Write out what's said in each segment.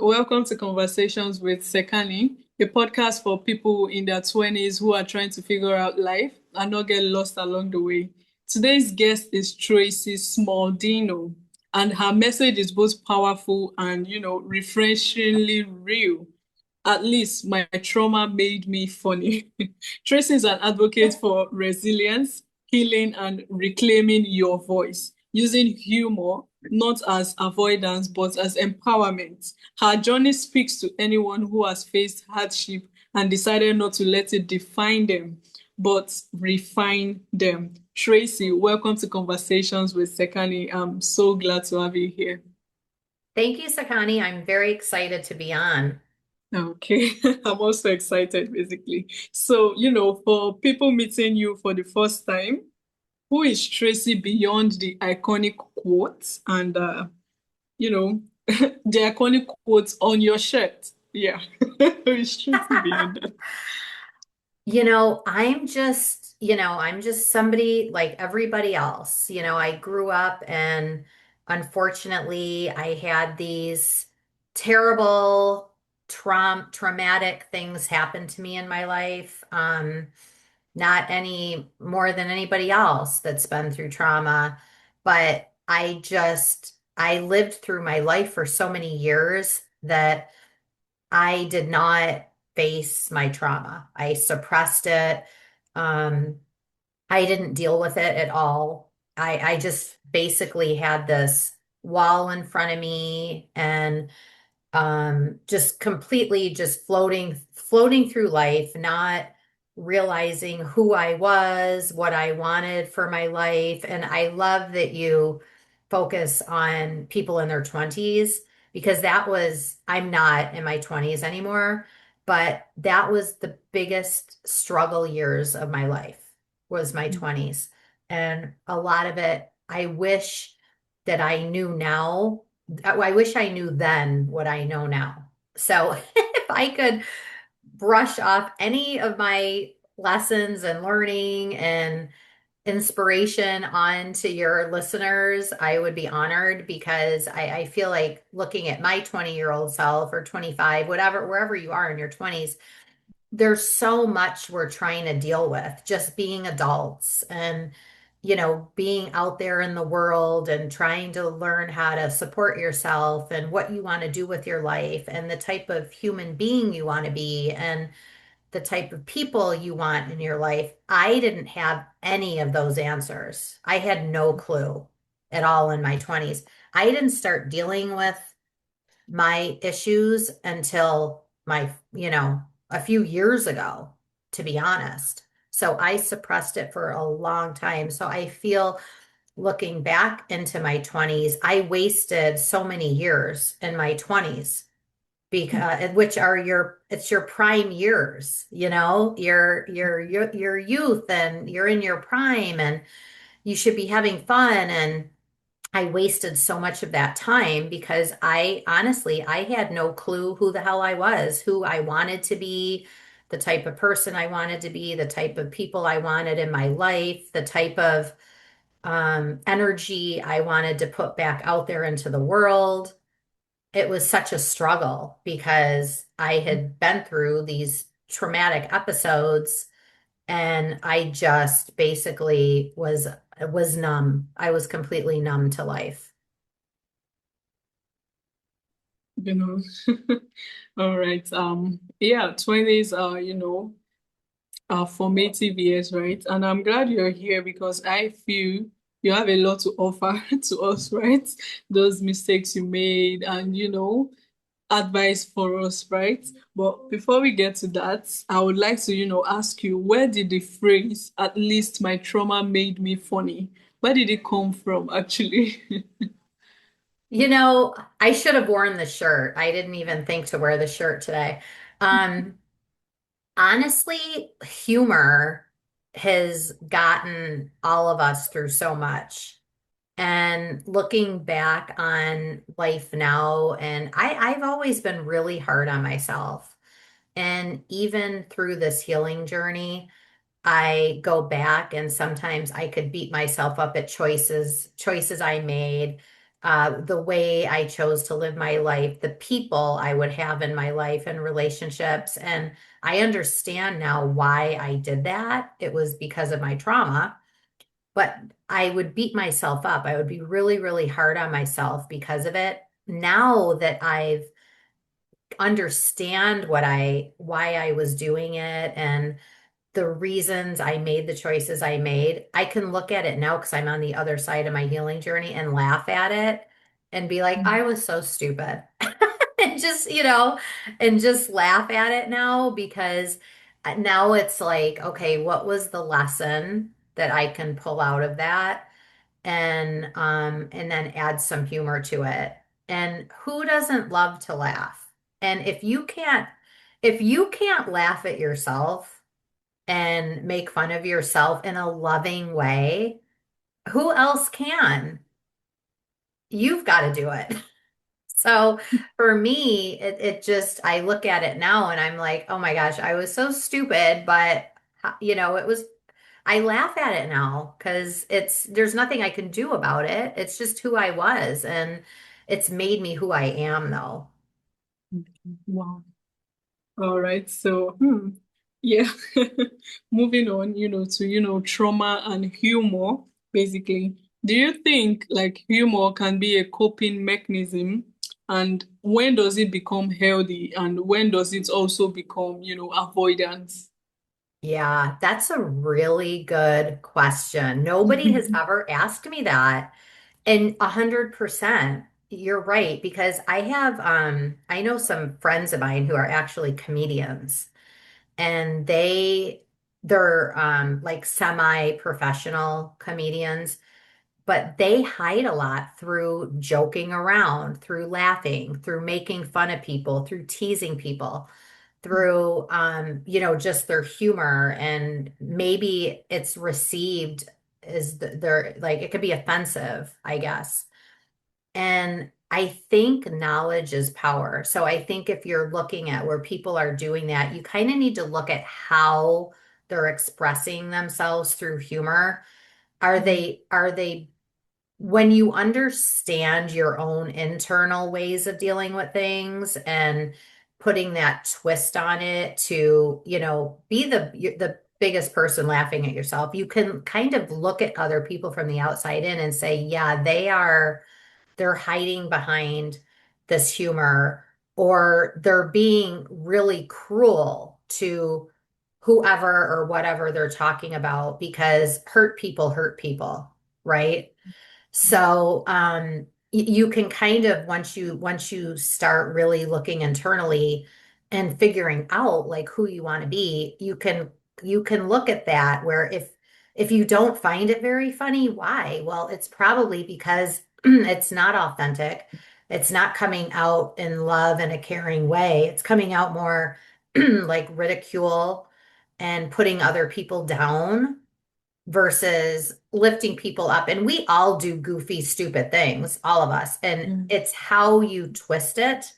Welcome to Conversations with Sekani, a podcast for people in their 20s who are trying to figure out life and not get lost along the way. Today's guest is Tracy Smaldino, and her message is both powerful and, refreshingly real. At least my trauma made me funny. Tracy is an advocate for resilience, healing, and reclaiming your voice, using humor not as avoidance, but as empowerment. Her journey speaks to anyone who has faced hardship and decided not to let it define them, but refine them. Tracy, welcome to Conversations with Sekani. I'm so glad to have you here. Thank you, Sekani. I'm very excited to be on. Okay, I'm also excited basically. So, for people meeting you for the first time, who is Tracy beyond the iconic quotes and you know, the iconic quotes on your shirt? Yeah, who is Tracy beyond that? I'm just somebody like everybody else. I grew up and unfortunately I had these terrible traumatic things happen to me in my life. Not any more than anybody else that's been through trauma, but I lived through my life for so many years that I did not face my trauma. I suppressed it. Um, I didn't deal with it at all. I just basically had this wall in front of me and just completely just floating through life, not realizing who I was, what I wanted for my life. And I love that you focus on people in their 20s because I'm not in my 20s anymore, but that was the biggest struggle years of my life was my 20s. And a lot of it, I wish that I knew now. I wish I knew then what I know now. So if I could brush off any of my lessons and learning and inspiration onto your listeners, I would be honored because I feel like looking at my 20-year-old self or 25, whatever, wherever you are in your 20s, there's so much we're trying to deal with just being adults and being out there in the world and trying to learn how to support yourself and what you want to do with your life and the type of human being you want to be and the type of people you want in your life. I didn't have any of those answers. I had no clue at all in my 20s. I didn't start dealing with my issues until a few years ago, to be honest. So I suppressed it for a long time. So I feel looking back into my 20s, I wasted so many years in my 20s because which are it's your prime years, your youth and you're in your prime and you should be having fun and I wasted so much of that time because I had no clue who the hell I was, who I wanted to be, the type of person I wanted to be, the type of people I wanted in my life, the type of energy I wanted to put back out there into the world. It was such a struggle because I had been through these traumatic episodes and I just basically was numb. I was completely numb to life. You know. All right. Yeah, 20s are, formative years, right? And I'm glad you're here because I feel you have a lot to offer to us, right? Those mistakes you made and, advice for us, right? But before we get to that, I would like to, ask you, where did the phrase, at least my trauma made me funny, where did it come from, actually? I should have worn the shirt. I didn't even think to wear the shirt today. Um, Honestly, humor has gotten all of us through so much. And looking back on life now, and I've always been really hard on myself. And even through this healing journey, I go back and sometimes I could beat myself up at choices I made, the way I chose to live my life, the people I would have in my life and relationships. And I understand now why I did that. It was because of my trauma, but I would beat myself up. I would be really, really hard on myself because of it. Now that I've understand why I was doing it and the reasons I made the choices I made, I can look at it now because I'm on the other side of my healing journey and laugh at it and be like, I was so stupid. And just, and just laugh at it now because now it's like, okay, what was the lesson that I can pull out of that? And then add some humor to it. And who doesn't love to laugh? And if you can't laugh at yourself and make fun of yourself in a loving way, who else can? You've got to do it. So for me, it just, I look at it now and I'm like, oh my gosh, I was so stupid, but it was, I laugh at it now because there's nothing I can do about it. It's just who I was and it's made me who I am though. Wow. All right. So, yeah. Moving on, to, trauma and humor, basically. Do you think like humor can be a coping mechanism? And when does it become healthy? And when does it also become, avoidance? Yeah, that's a really good question. Nobody has ever asked me that. And 100%, you're right, because I know some friends of mine who are actually comedians and they're like semi-professional comedians, but they hide a lot through joking around, through laughing, through making fun of people, through teasing people, through just their humor. And maybe it's received as they're like it could be offensive, I guess. And I think knowledge is power. So I think if you're looking at where people are doing that, you kind of need to look at how they're expressing themselves through humor. Are they when you understand your own internal ways of dealing with things and putting that twist on it to, be the biggest person laughing at yourself, you can kind of look at other people from the outside in and say, yeah, they're hiding behind this humor or they're being really cruel to whoever or whatever they're talking about because hurt people, right? So you can kind of once you start really looking internally and figuring out like who you want to be, you can look at that where if you don't find it very funny, why? Well, it's probably because it's not authentic. It's not coming out in love and a caring way. It's coming out more like ridicule and putting other people down versus lifting people up. And we all do goofy, stupid things, all of us. And Mm. it's how you twist it.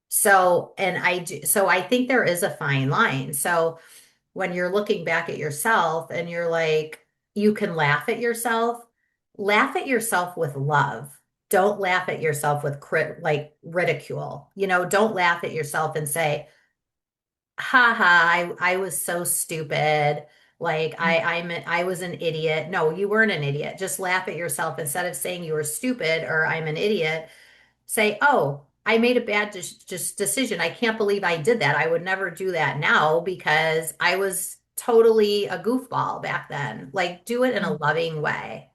So I think there is a fine line. So when you're looking back at yourself and you're like, you can laugh at yourself with love. Don't laugh at yourself with like ridicule. Don't laugh at yourself and say, haha, I was so stupid. Like I was an idiot. No, you weren't an idiot. Just laugh at yourself instead of saying you were stupid or I'm an idiot. Say, oh, I made a bad just decision. I can't believe I did that. I would never do that now because I was totally a goofball back then. Like do it in a loving way.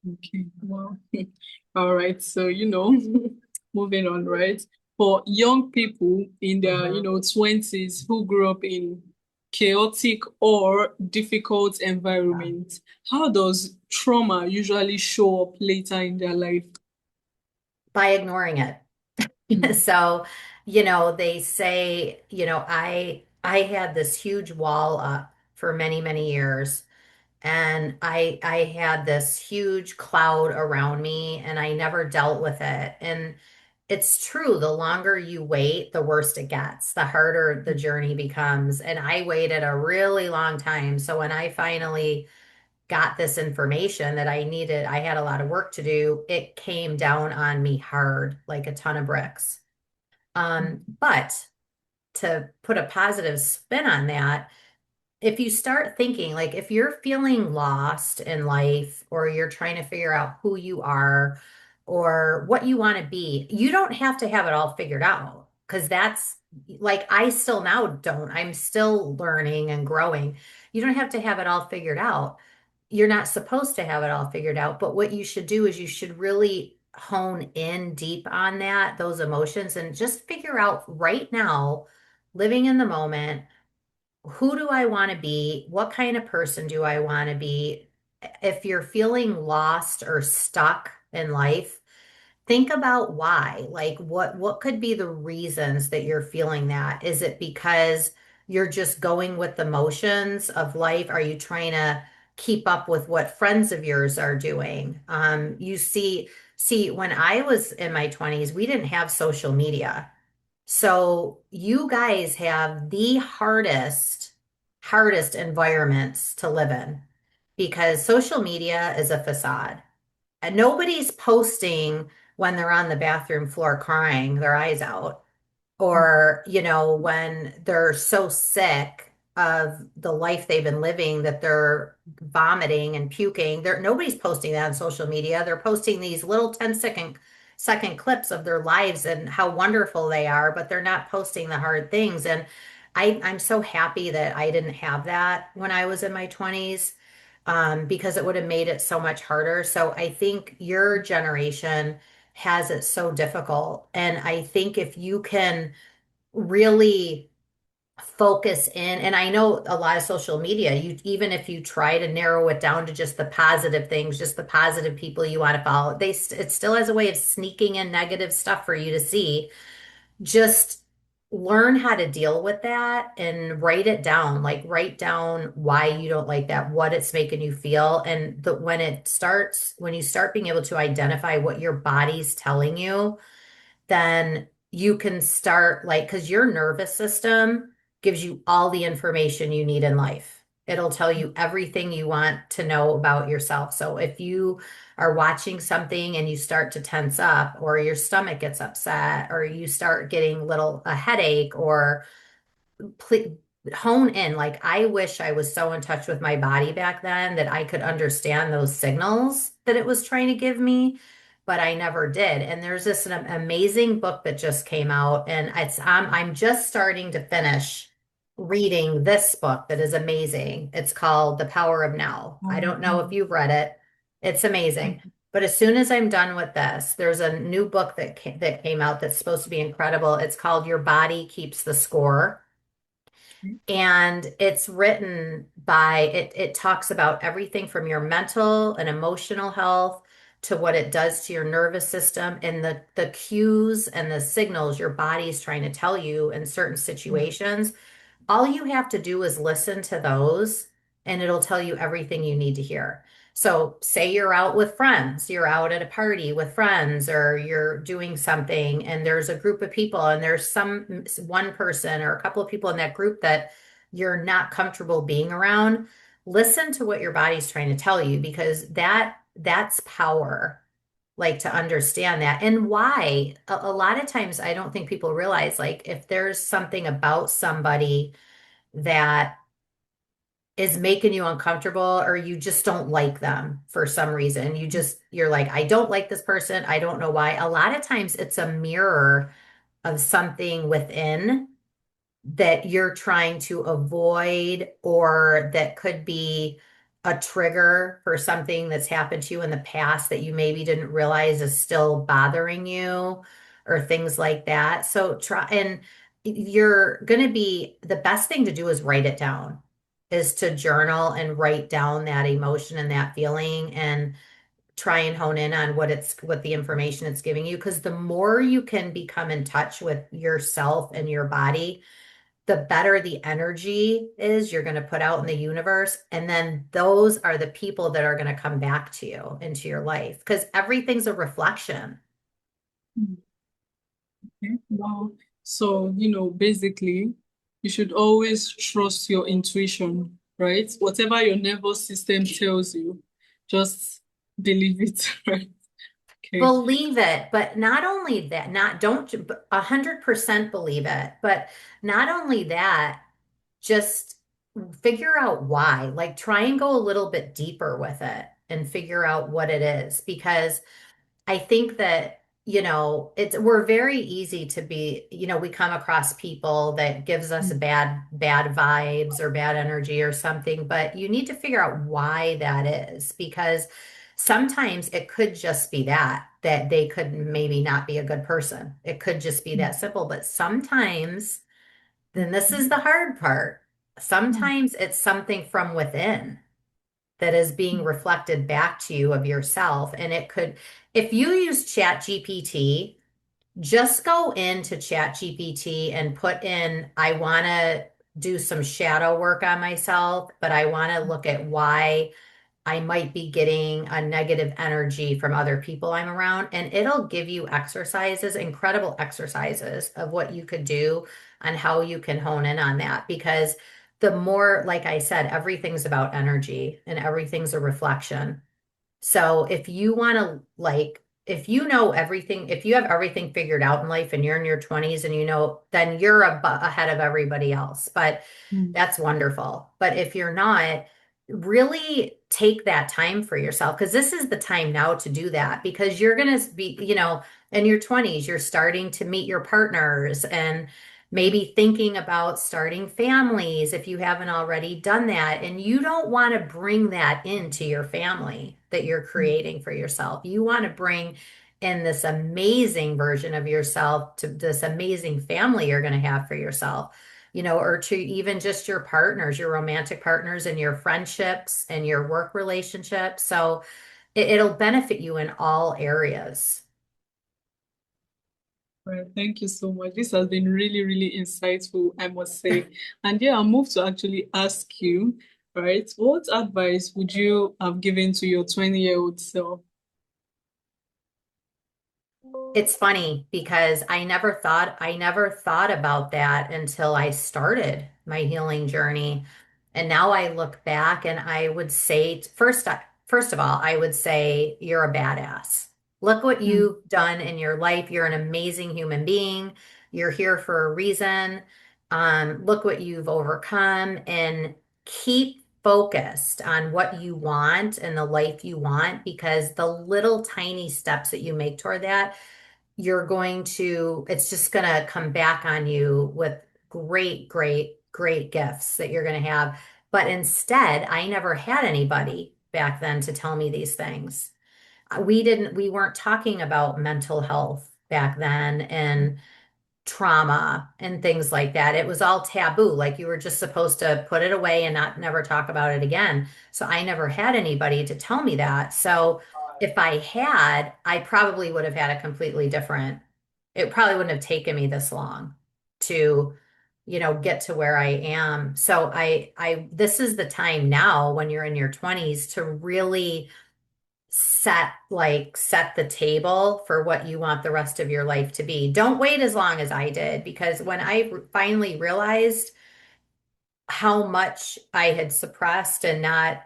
Okay, wow. All right. So, moving on, right? For young people in their, Mhm. 20s who grew up in chaotic or difficult Yeah. environments, how does trauma usually show up later in their life? By ignoring it. Mm, So, they say, I had this huge wall up for many, many years. And I had this huge cloud around me and I never dealt with it. And it's true, the longer you wait, the worse it gets, the harder the mm, journey becomes. And I waited a really long time. So when I finally got this information that I needed, I had a lot of work to do, it came down on me hard, like a ton of bricks. But to put a positive spin on that, if you start thinking, like if you're feeling lost in life or you're trying to figure out who you are or what you want to be, you don't have to have it all figured out because that's like I still now don't. I'm still learning and growing. You don't have to have it all figured out. You're not supposed to have it all figured out, but what you should do is you should really hone in deep on that, those emotions, and just figure out right now, living in the moment, who do I want to be? What kind of person do I want to be? If you're feeling lost or stuck in life, think about why. Like what could be the reasons that you're feeling that? Is it because you're just going with the motions of life? Are you trying to keep up with what friends of yours are doing? See, when I was in my 20s, we didn't have social media. So you guys have the hardest environments to live in because social media is a facade. And nobody's posting when they're on the bathroom floor crying their eyes out or, when they're so sick of the life they've been living that they're vomiting and puking. Nobody's posting that on social media. They're posting these little 10-second clips of their lives and how wonderful they are, but they're not posting the hard things. And I'm so happy that I didn't have that when I was in my 20s, because it would have made it so much harder. So I think your generation has it so difficult. And I think if you can really focus in, and I know a lot of social media, you even if you try to narrow it down to just the positive things, just the positive people you want to follow, it still has a way of sneaking in negative stuff for you to see. Just learn how to deal with that and write it down. Like write down why you don't like that, what it's making you feel. And when you start being able to identify what your body's telling you, then you can start like, because your nervous system gives you all the information you need in life. It'll tell you everything you want to know about yourself. So if you are watching something and you start to tense up, or your stomach gets upset, or you start getting a headache, or ple hone in. Like, I wish I was so in touch with my body back then that I could understand those signals that it was trying to give me, but I never did. And there's this amazing book that just came out, and I'm just starting to finish reading this book that is amazing. It's called The Power of Now. I don't know if you've read it. It's amazing. But as soon as I'm done with this, there's a new book that came out that's supposed to be incredible. It's called Your Body Keeps the Score. And it's written by it talks about everything from your mental and emotional health to what it does to your nervous system and the cues and the signals your body's trying to tell you in certain situations. All you have to do is listen to those, and it'll tell you everything you need to hear. So, say you're out with friends, you're out at a party with friends, or you're doing something, and there's a group of people, and there's one person or a couple of people in that group that you're not comfortable being around. Listen to what your body's trying to tell you, because that's power, like to understand that and why. A lot of times I don't think people realize, like, if there's something about somebody that is making you uncomfortable, or you just don't like them for some reason, you're like, I don't like this person, I don't know why. A lot of times it's a mirror of something within that you're trying to avoid, or that could be a trigger for something that's happened to you in the past that you maybe didn't realize is still bothering you, or things like that. So try, and you're going to be, the best thing to do is write it down, is to journal and write down that emotion and that feeling, and try and hone in on what the information it's giving you. Because the more you can become in touch with yourself and your body, the better the energy is you're going to put out in the universe. And then those are the people that are going to come back to you into your life, because everything's a reflection. Okay. Wow. So, basically, you should always trust your intuition. right? Whatever your nervous system tells you, just believe it, right? Okay. Believe it, but not only that, not don't 100% believe it, but not only that, just figure out why. Like try and go a little bit deeper with it and figure out what it is because I think that, we're very easy to be, we come across people that gives us bad vibes or bad energy or something, but you need to figure out why that is because sometimes it could just be that they could maybe not be a good person. It could just be that simple, but sometimes, then this is the hard part. Sometimes it's something from within that is being reflected back to you of yourself. And it could, if you use Chat GPT, just go into Chat GPT and put in, I want to do some shadow work on myself, but I want to look at why I might be getting a negative energy from other people I'm around. And it'll give you exercises, incredible exercises of what you could do and how you can hone in on that. Because the more, like I said, everything's about energy and everything's a reflection. So if you want to if you know everything, if you have everything figured out in life and you're in your 20s and then you're ahead of everybody else. But Mm, that's wonderful. But if you're not, really take that time for yourself because this is the time now to do that because you're going to be, in your 20s, you're starting to meet your partners and maybe thinking about starting families if you haven't already done that. And you don't want to bring that into your family that you're mm, creating for yourself. You want to bring in this amazing version of yourself to this amazing family you're going to have for yourself, or to even just your partners, your romantic partners and your friendships and your work relationships. So it'll benefit you in all areas. right. Thank you so much. This has been really, really insightful, I must say. And yeah, I'll move to actually ask you, right, what advice would you have given to your 20-year-old self? It's funny because I never thought about that until I started my healing journey. And now I look back and I would say first of all, I would say you're a badass. Look what Mm, you've done in your life. You're an amazing human being. You're here for a reason. Look what you've overcome and keep focused on what you want and the life you want because the little tiny steps that you make toward that it's just going to come back on you with great, great, great gifts that you're going to have. But instead, I never had anybody back then to tell me these things. We weren't talking about mental health back then and trauma and things like that. It was all taboo. Like you were just supposed to put it away and not never talk about it again. So I never had anybody to tell me that. So if I had, I probably would have had a completely different, it probably wouldn't have taken me this long to, get to where I am. So this is the time now when you're in your 20s to really set the table for what you want the rest of your life to be. Don't wait as long as I did because when I finally realized how much I had suppressed and not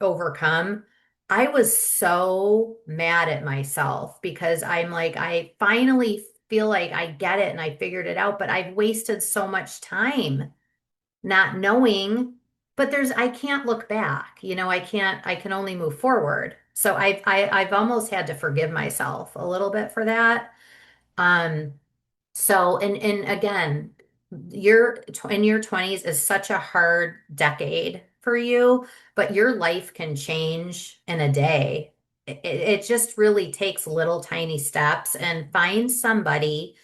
overcome, I was so mad at myself because I'm like, I finally feel like I get it and I figured it out, but I've wasted so much time not knowing, but I can't look back. I can only move forward. So I've almost had to forgive myself a little bit for that. Um, and again, in your 20s is such a hard decade for you, but your life can change in a day. It just really takes little tiny steps and find somebody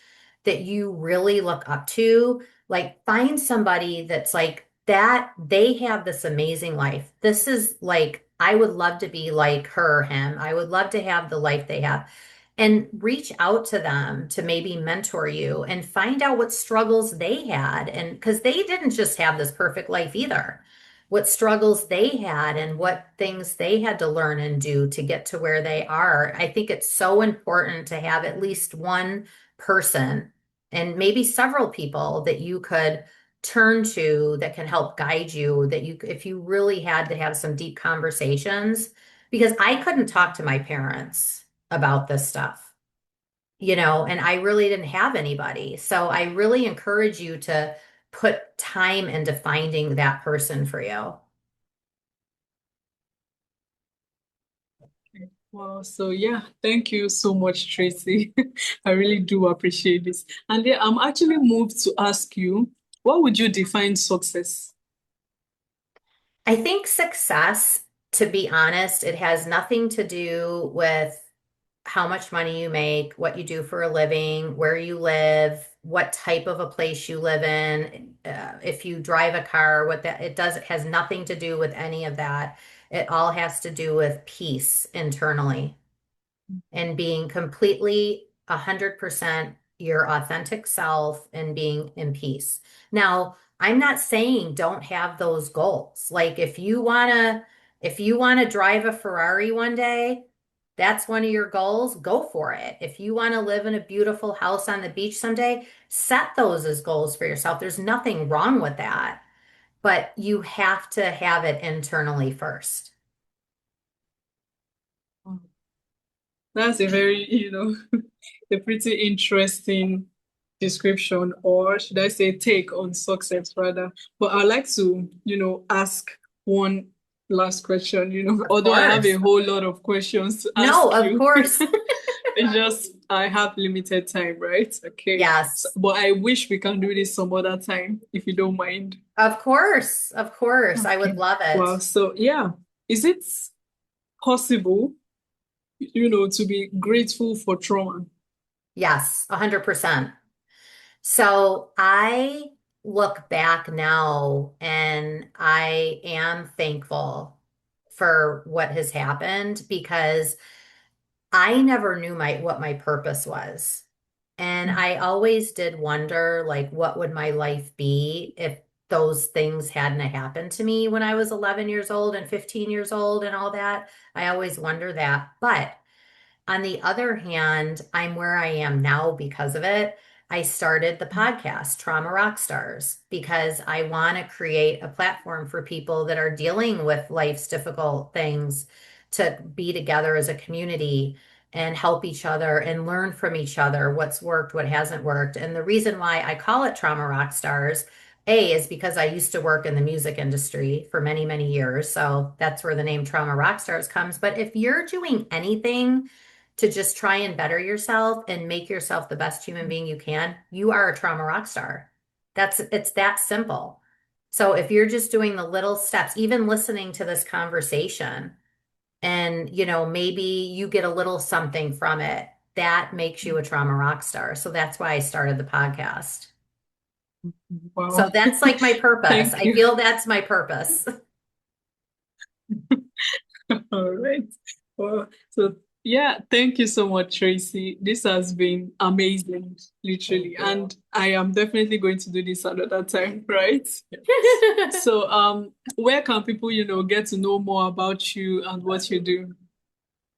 that you really look up to. Like find somebody that's like that, they have this amazing life. This is like, I would love to be like her, him. I would love to have the life they have and reach out to them to maybe mentor you and find out what struggles they had. And because they didn't just have this perfect life either, what struggles they had and what things they had to learn and do to get to where they are. I think it's so important to have at least one person and maybe several people that you could turn to that can help guide you, that you, if you really had to have some deep conversations, because I couldn't talk to my parents about this stuff, and I really didn't have anybody. So I really encourage you to put time into finding that person for you. Wow. So yeah, thank you so much, Tracy. I really do appreciate this. And yeah, I'm actually moved to ask you, what would you define success? I think success, to be honest, it has nothing to do with how much money you make, what you do for a living, where you live, what type of a place you live in, if you drive a car, what that it does, it has nothing to do with any of that. It all has to do with peace internally and being completely 100% your authentic self and being in peace. Now, I'm not saying don't have those goals. Like if you want to drive a Ferrari one day, that's one of your goals, go for it. If you want to live in a beautiful house on the beach someday, set those as goals for yourself. There's nothing wrong with that, but you have to have it internally first. That's a very, a pretty interesting description, or should I say take on success rather. But I'd like to, ask one last question, Of although I have a course. whole lot of questions to No, ask of you. course. It's just I have limited time, right? Okay. So, Yes. but I wish we can do this some other time, if you don't mind. Of course. Of course. I would Okay. love Wow. it. So yeah, is it possible, to be grateful for trauma? Yes, 100%. So I look back now and I am thankful for what has happened because I never knew what my purpose was. And I always did wonder, like, what would my life be if those things hadn't happened to me when I was 11 years old and 15 years old and all that. I always wonder that. But on the other hand, I'm where I am now because of it. I started the podcast, Trauma Rock Stars, because I want to create a platform for people that are dealing with life's difficult things to be together as a community and help each other and learn from each other what's worked, what hasn't worked. And the reason why I call it Trauma Rock Stars, A, is because I used to work in the music industry for many, many years. So that's where the name Trauma Rock Stars comes. But if you're doing anything, to just try and better yourself and make yourself the best human being you can, you are a trauma rock star. It's that simple. So if you're just doing the little steps, even listening to this conversation and, maybe you get a little something from it, that makes you a trauma rock star. So that's why I started the podcast. Wow. So that's like my purpose. Thank I you. feel that's my purpose. All right. Well, so yeah, thank you so much, Tracy. This has been amazing, Thank literally. you. And I am definitely going to do this another time, right? So, where can people, get to know more about you and what you do?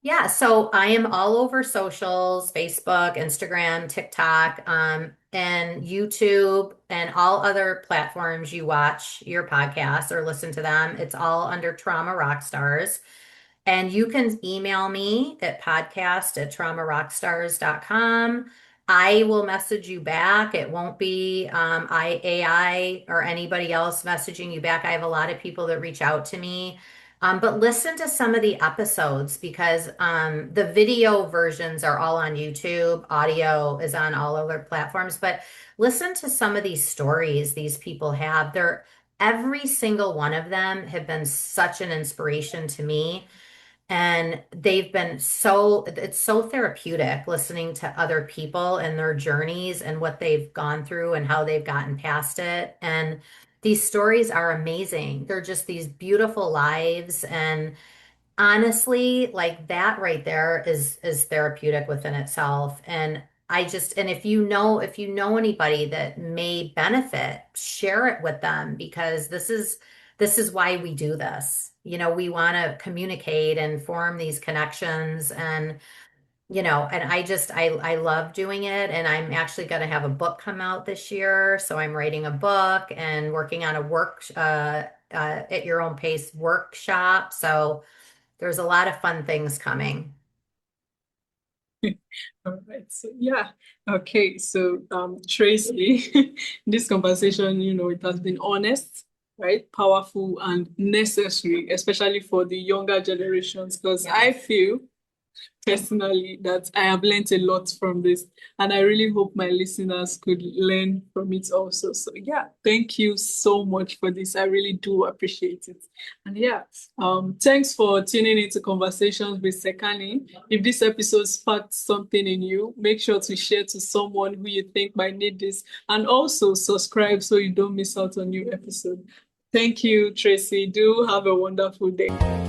Yeah, so I am all over socials, Facebook, Instagram, TikTok, and YouTube, and all other platforms you watch your podcasts or listen to them. It's all under Trauma Rockstars. And you can email me at podcast@traumarockstars.com. I will message you back. It won't be AI or anybody else messaging you back. I have a lot of people that reach out to me. But listen to some of the episodes because the video versions are all on YouTube. Audio is on all other platforms. But listen to some of these stories these people have. Every single one of them have been such an inspiration to me. And it's so therapeutic listening to other people and their journeys and what they've gone through and how they've gotten past it. And these stories are amazing. They're just these beautiful lives. And honestly, like that right there is therapeutic within itself. And if you know anybody that may benefit, share it with them because this is why we do this. We want to communicate and form these connections and and I love doing it. And I'm actually going to have a book come out this year. So I'm writing a book and working on a at your own pace workshop. So there's a lot of fun things coming. All right. So yeah. Okay. So Tracy, this conversation, it has been honest, right? Powerful and necessary, especially for the younger generations, because I Yes. feel personally that I have learned a lot from this, and I really hope my listeners could learn from it also. So yeah, thank you so much for this. I really do appreciate it. And yeah, thanks for tuning into Conversations with Sekani. If this episode sparked something in you, make sure to share to someone who you think might need this, and also subscribe so you don't miss out on new episode. Thank you, Tracy. Do have a wonderful day.